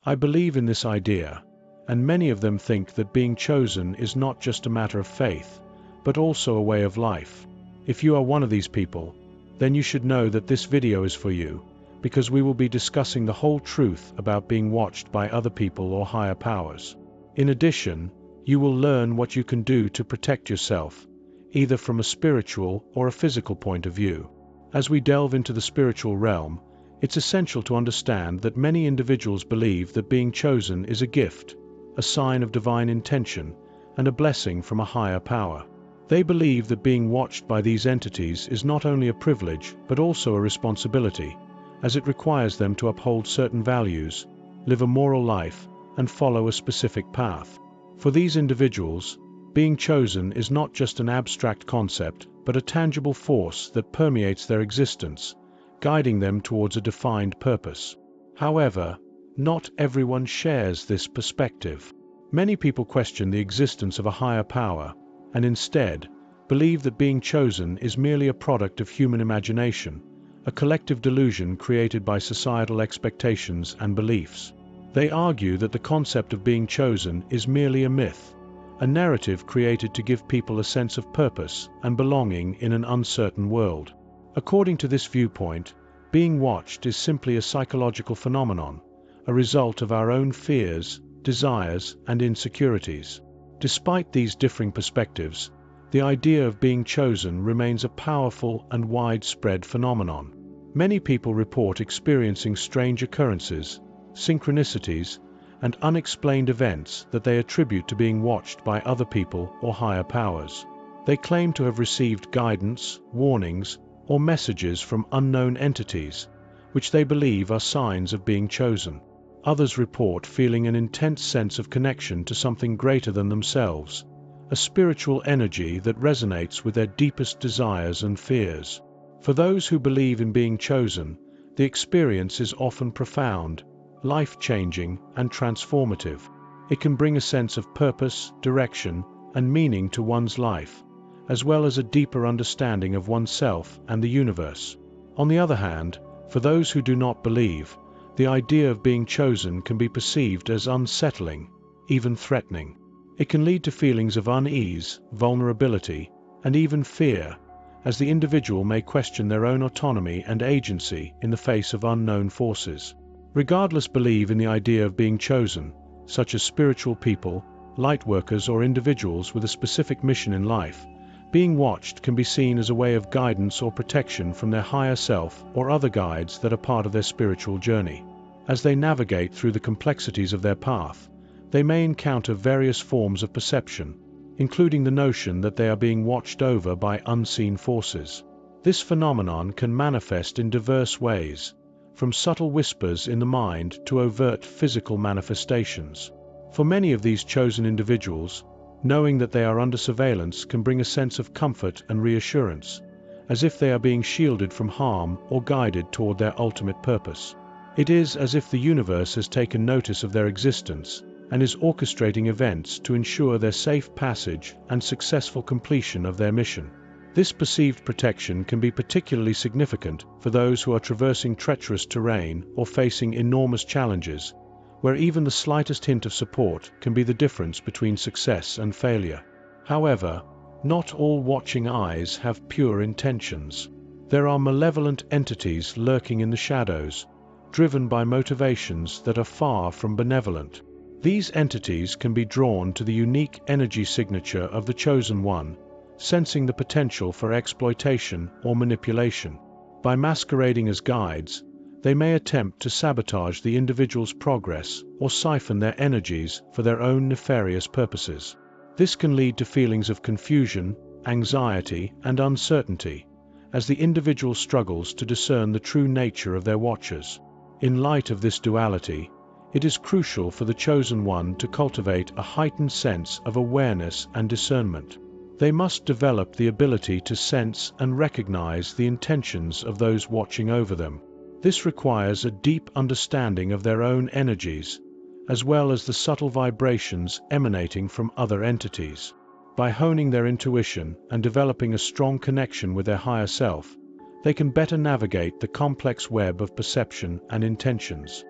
I believe in this idea, and many of them think that being chosen is not just a matter of faith, but also a way of life. If you are one of these people, then you should know that this video is for you, because we will be discussing the whole truth about being watched by other people or higher powers. In addition, you will learn what you can do to protect yourself, either from a spiritual or a physical point of view. As we delve into the spiritual realm, it's essential to understand that many individuals believe that being chosen is a gift, a sign of divine intention, and a blessing from a higher power. They believe that being watched by these entities is not only a privilege but also a responsibility, as it requires them to uphold certain values, live a moral life, and follow a specific path. For these individuals, being chosen is not just an abstract concept, but a tangible force that permeates their existence, guiding them towards a defined purpose. However, not everyone shares this perspective. Many people question the existence of a higher power, and instead believe that being chosen is merely a product of human imagination, a collective delusion created by societal expectations and beliefs. They argue that the concept of being chosen is merely a myth, a narrative created to give people a sense of purpose and belonging in an uncertain world. According to this viewpoint, being watched is simply a psychological phenomenon, a result of our own fears, desires, and insecurities. Despite these differing perspectives, the idea of being chosen remains a powerful and widespread phenomenon. Many people report experiencing strange occurrences, synchronicities, and unexplained events that they attribute to being watched by other people or higher powers. They claim to have received guidance, warnings, or messages from unknown entities, which they believe are signs of being chosen. Others report feeling an intense sense of connection to something greater than themselves, a spiritual energy that resonates with their deepest desires and fears. For those who believe in being chosen, the experience is often profound, life-changing, and transformative. It can bring a sense of purpose, direction, and meaning to one's life, as well as a deeper understanding of oneself and the universe. On the other hand, for those who do not believe, the idea of being chosen can be perceived as unsettling, even threatening. It can lead to feelings of unease, vulnerability, and even fear, as the individual may question their own autonomy and agency in the face of unknown forces. Regardless, believe in the idea of being chosen, such as spiritual people, light workers, or individuals with a specific mission in life, being watched can be seen as a way of guidance or protection from their higher self or other guides that are part of their spiritual journey. As they navigate through the complexities of their path, they may encounter various forms of perception, including the notion that they are being watched over by unseen forces. This phenomenon can manifest in diverse ways, from subtle whispers in the mind to overt physical manifestations. For many of these chosen individuals, knowing that they are under surveillance can bring a sense of comfort and reassurance, as if they are being shielded from harm or guided toward their ultimate purpose. It is as if the universe has taken notice of their existence and is orchestrating events to ensure their safe passage and successful completion of their mission. This perceived protection can be particularly significant for those who are traversing treacherous terrain or facing enormous challenges, where even the slightest hint of support can be the difference between success and failure. However, not all watching eyes have pure intentions. There are malevolent entities lurking in the shadows, driven by motivations that are far from benevolent. These entities can be drawn to the unique energy signature of the chosen one, sensing the potential for exploitation or manipulation. By masquerading as guides, they may attempt to sabotage the individual's progress or siphon their energies for their own nefarious purposes. This can lead to feelings of confusion, anxiety, and uncertainty, as the individual struggles to discern the true nature of their watchers. In light of this duality, it is crucial for the chosen one to cultivate a heightened sense of awareness and discernment. They must develop the ability to sense and recognize the intentions of those watching over them. This requires a deep understanding of their own energies, as well as the subtle vibrations emanating from other entities. By honing their intuition and developing a strong connection with their higher self, they can better navigate the complex web of perception and intentions.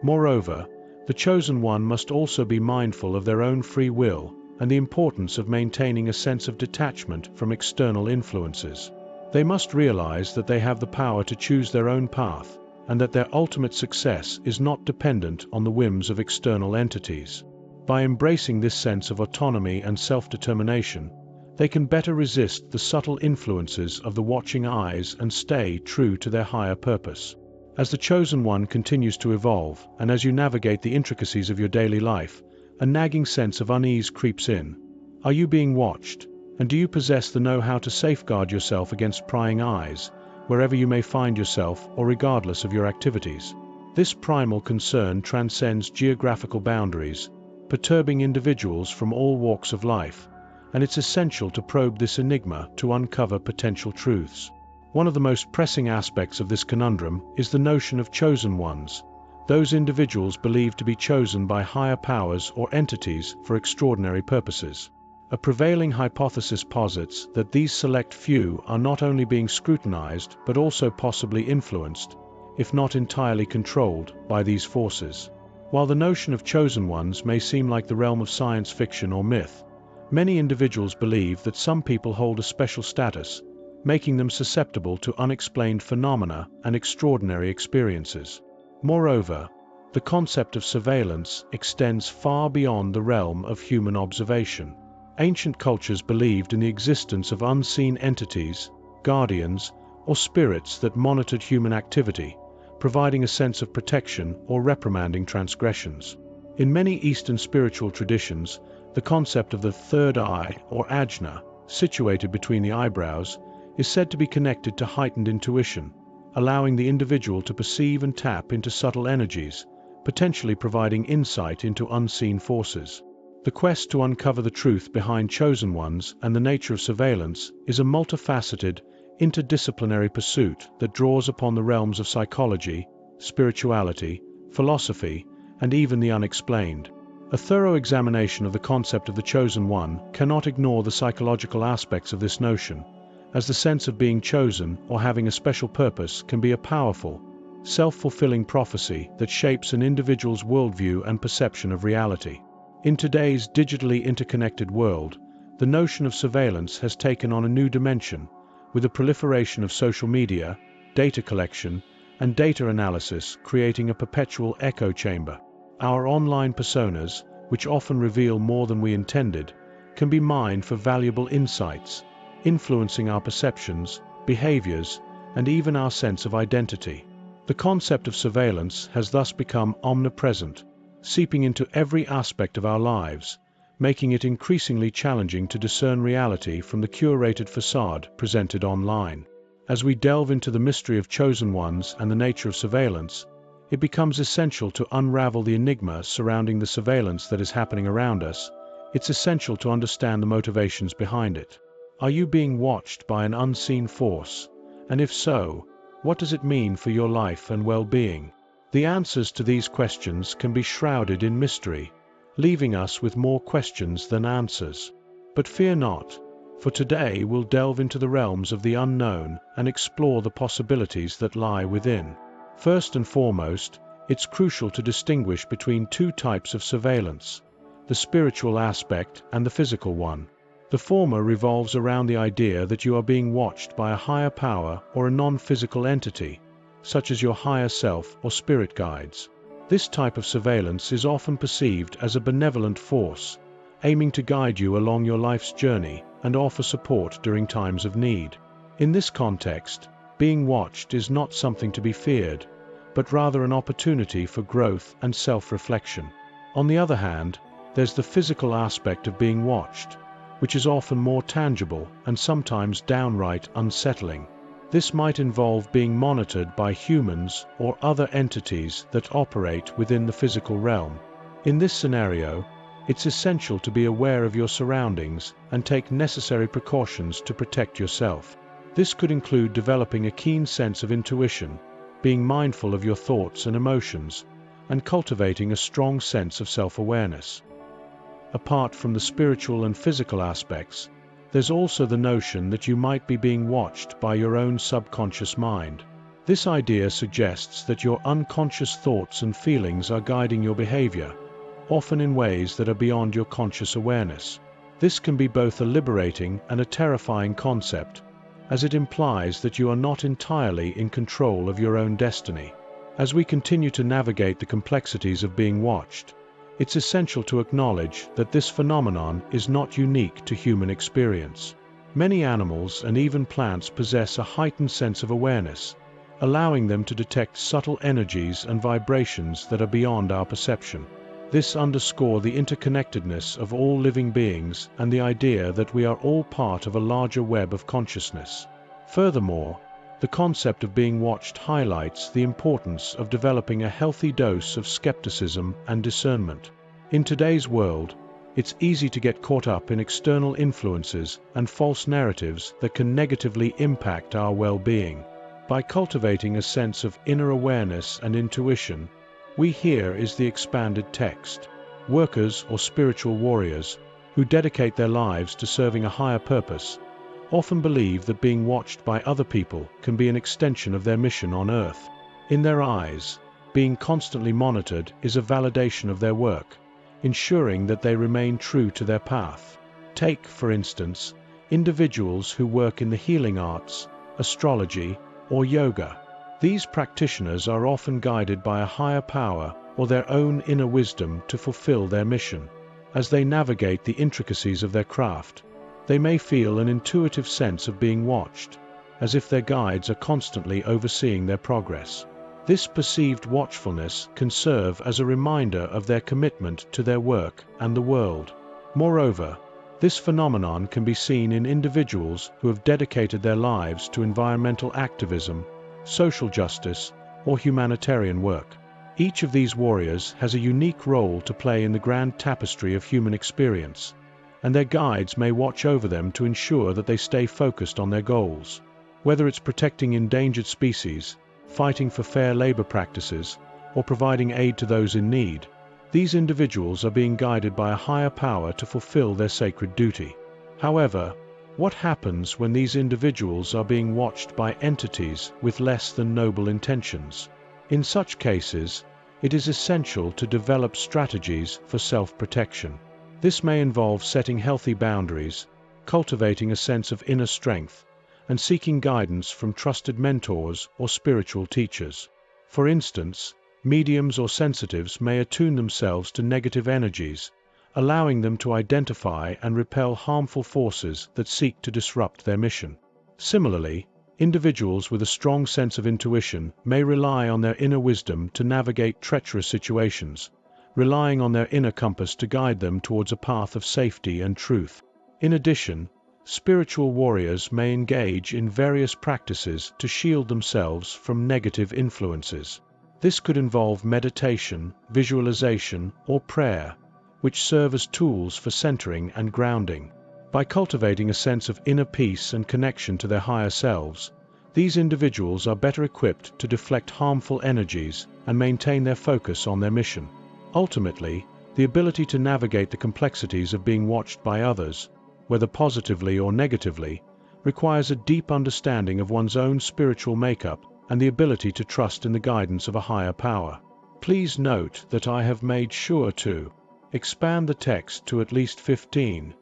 Moreover, The chosen one must also be mindful of their own free will and the importance of maintaining a sense of detachment from external influences. They must realize that they have the power to choose their own path, and that their ultimate success is not dependent on the whims of external entities. By embracing this sense of autonomy and self-determination, they can better resist the subtle influences of the watching eyes and stay true to their higher purpose. As the chosen one continues to evolve, and as you navigate the intricacies of your daily life, a nagging sense of unease creeps in. Are you being watched? And do you possess the know-how to safeguard yourself against prying eyes, wherever you may find yourself or regardless of your activities? This primal concern transcends geographical boundaries, perturbing individuals from all walks of life, and it's essential to probe this enigma to uncover potential truths. One of the most pressing aspects of this conundrum is the notion of chosen ones, those individuals believed to be chosen by higher powers or entities for extraordinary purposes. A prevailing hypothesis posits that these select few are not only being scrutinized but also possibly influenced, if not entirely controlled, by these forces. While the notion of chosen ones may seem like the realm of science fiction or myth, many individuals believe that some people hold a special status, making them susceptible to unexplained phenomena and extraordinary experiences. Moreover, the concept of surveillance extends far beyond the realm of human observation. Ancient cultures believed in the existence of unseen entities, guardians, or spirits that monitored human activity, providing a sense of protection or reprimanding transgressions. In many Eastern spiritual traditions, the concept of the third eye, or ajna, situated between the eyebrows, is said to be connected to heightened intuition, allowing the individual to perceive and tap into subtle energies, potentially providing insight into unseen forces. The quest to uncover the truth behind chosen ones and the nature of surveillance is a multifaceted, interdisciplinary pursuit that draws upon the realms of psychology, spirituality, philosophy, and even the unexplained. A thorough examination of the concept of the chosen one cannot ignore the psychological aspects of this notion, as the sense of being chosen or having a special purpose can be a powerful, self-fulfilling prophecy that shapes an individual's worldview and perception of reality. In today's digitally interconnected world, the notion of surveillance has taken on a new dimension, with the proliferation of social media, data collection, and data analysis creating a perpetual echo chamber. Our online personas, which often reveal more than we intended, can be mined for valuable insights, influencing our perceptions, behaviors, and even our sense of identity. The concept of surveillance has thus become omnipresent, seeping into every aspect of our lives, making it increasingly challenging to discern reality from the curated facade presented online. As we delve into the mystery of chosen ones and the nature of surveillance, it becomes essential to unravel the enigma surrounding the surveillance that is happening around us. It's essential to understand the motivations behind it. Are you being watched by an unseen force? And if so, what does it mean for your life and well-being? The answers to these questions can be shrouded in mystery, leaving us with more questions than answers. But fear not, for today we'll delve into the realms of the unknown and explore the possibilities that lie within. First and foremost, it's crucial to distinguish between two types of surveillance: the spiritual aspect and the physical one. The former revolves around the idea that you are being watched by a higher power or a non-physical entity, such as your higher self or spirit guides. This type of surveillance is often perceived as a benevolent force, aiming to guide you along your life's journey and offer support during times of need. In this context, being watched is not something to be feared, but rather an opportunity for growth and self-reflection. On the other hand, there's the physical aspect of being watched, which is often more tangible and sometimes downright unsettling. This might involve being monitored by humans or other entities that operate within the physical realm. In this scenario, it's essential to be aware of your surroundings and take necessary precautions to protect yourself. This could include developing a keen sense of intuition, being mindful of your thoughts and emotions, and cultivating a strong sense of self-awareness. Apart from the spiritual and physical aspects, there's also the notion that you might be being watched by your own subconscious mind. This idea suggests that your unconscious thoughts and feelings are guiding your behavior, often in ways that are beyond your conscious awareness. This can be both a liberating and a terrifying concept, as it implies that you are not entirely in control of your own destiny. As we continue to navigate the complexities of being watched, it's essential to acknowledge that this phenomenon is not unique to human experience. Many animals and even plants possess a heightened sense of awareness, allowing them to detect subtle energies and vibrations that are beyond our perception. This underscores the interconnectedness of all living beings and the idea that we are all part of a larger web of consciousness. Furthermore, the concept of being watched highlights the importance of developing a healthy dose of skepticism and discernment. In today's world, it's easy to get caught up in external influences and false narratives that can negatively impact our well-being. By cultivating a sense of inner awareness and intuition, here is the expanded text. Workers or spiritual warriors, who dedicate their lives to serving a higher purpose, often believe that being watched by other people can be an extension of their mission on Earth. In their eyes, being constantly monitored is a validation of their work, ensuring that they remain true to their path. Take, for instance, individuals who work in the healing arts, astrology, or yoga. These practitioners are often guided by a higher power or their own inner wisdom to fulfill their mission. As they navigate the intricacies of their craft, they may feel an intuitive sense of being watched, as if their guides are constantly overseeing their progress. This perceived watchfulness can serve as a reminder of their commitment to their work and the world. Moreover, this phenomenon can be seen in individuals who have dedicated their lives to environmental activism, social justice, or humanitarian work. Each of these warriors has a unique role to play in the grand tapestry of human experience, and their guides may watch over them to ensure that they stay focused on their goals. Whether it's protecting endangered species, fighting for fair labor practices, or providing aid to those in need, these individuals are being guided by a higher power to fulfill their sacred duty. However, what happens when these individuals are being watched by entities with less than noble intentions? In such cases, it is essential to develop strategies for self-protection. This may involve setting healthy boundaries, cultivating a sense of inner strength, and seeking guidance from trusted mentors or spiritual teachers. For instance, mediums or sensitives may attune themselves to negative energies, allowing them to identify and repel harmful forces that seek to disrupt their mission. Similarly, individuals with a strong sense of intuition may rely on their inner wisdom to navigate treacherous situations, relying on their inner compass to guide them towards a path of safety and truth. In addition, spiritual warriors may engage in various practices to shield themselves from negative influences. This could involve meditation, visualization, or prayer, which serve as tools for centering and grounding. By cultivating a sense of inner peace and connection to their higher selves, these individuals are better equipped to deflect harmful energies and maintain their focus on their mission. Ultimately, the ability to navigate the complexities of being watched by others, whether positively or negatively, requires a deep understanding of one's own spiritual makeup and the ability to trust in the guidance of a higher power. Please note that I have made sure to expand the text to at least 15.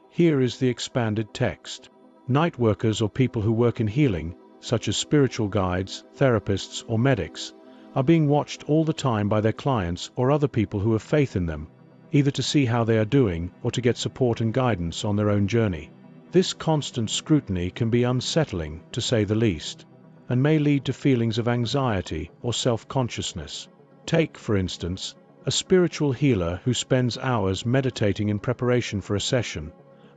Here is the expanded text. Night workers or people who work in healing, such as spiritual guides, therapists, or medics, are being watched all the time by their clients or other people who have faith in them, either to see how they are doing or to get support and guidance on their own journey. This constant scrutiny can be unsettling, to say the least, and may lead to feelings of anxiety or self-consciousness. Take, for instance, a spiritual healer who spends hours meditating in preparation for a session,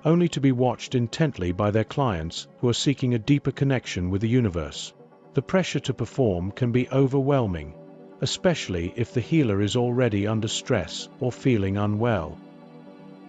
only to be watched intently by their clients who are seeking a deeper connection with the universe. The pressure to perform can be overwhelming, especially if the healer is already under stress or feeling unwell.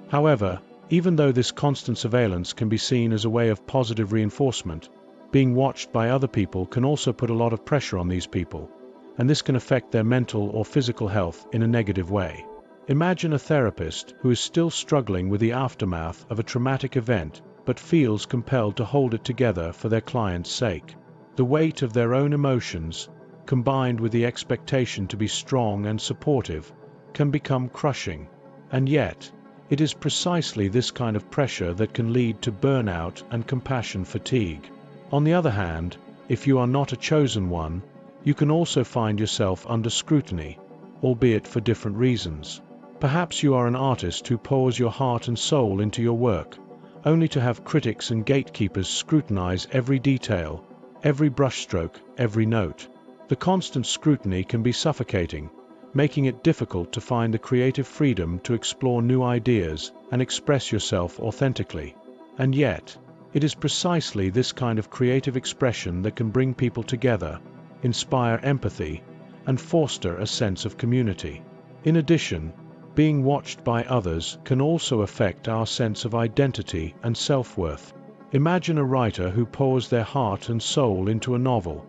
However, even though this constant surveillance can be seen as a way of positive reinforcement, being watched by other people can also put a lot of pressure on these people, and this can affect their mental or physical health in a negative way. Imagine a therapist who is still struggling with the aftermath of a traumatic event but feels compelled to hold it together for their client's sake. The weight of their own emotions, combined with the expectation to be strong and supportive, can become crushing. And yet, it is precisely this kind of pressure that can lead to burnout and compassion fatigue. On the other hand, if you are not a chosen one, you can also find yourself under scrutiny, albeit for different reasons. Perhaps you are an artist who pours your heart and soul into your work, only to have critics and gatekeepers scrutinize every detail, every brushstroke, every note. The constant scrutiny can be suffocating, making it difficult to find the creative freedom to explore new ideas and express yourself authentically. And yet, it is precisely this kind of creative expression that can bring people together, inspire empathy, and foster a sense of community. In addition, being watched by others can also affect our sense of identity and self-worth. Imagine a writer who pours their heart and soul into a novel,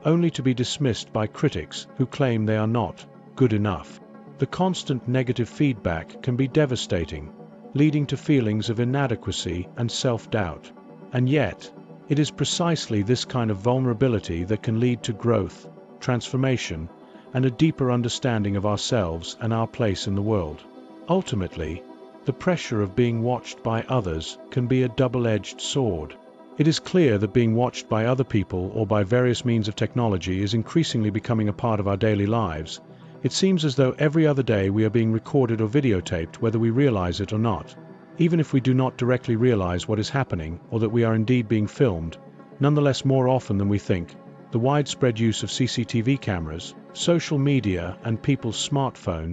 only to be dismissed by critics who claim they are not good enough. The constant negative feedback can be devastating, leading to feelings of inadequacy and self-doubt. And yet, it is precisely this kind of vulnerability that can lead to growth, transformation, and a deeper understanding of ourselves and our place in the world. Ultimately, the pressure of being watched by others can be a double-edged sword. It is clear that being watched by other people or by various means of technology is increasingly becoming a part of our daily lives. It seems as though every other day we are being recorded or videotaped, whether we realize it or not. Even if we do not directly realize what is happening or that we are indeed being filmed, nonetheless more often than we think, the widespread use of CCTV cameras, social media, and people's smartphones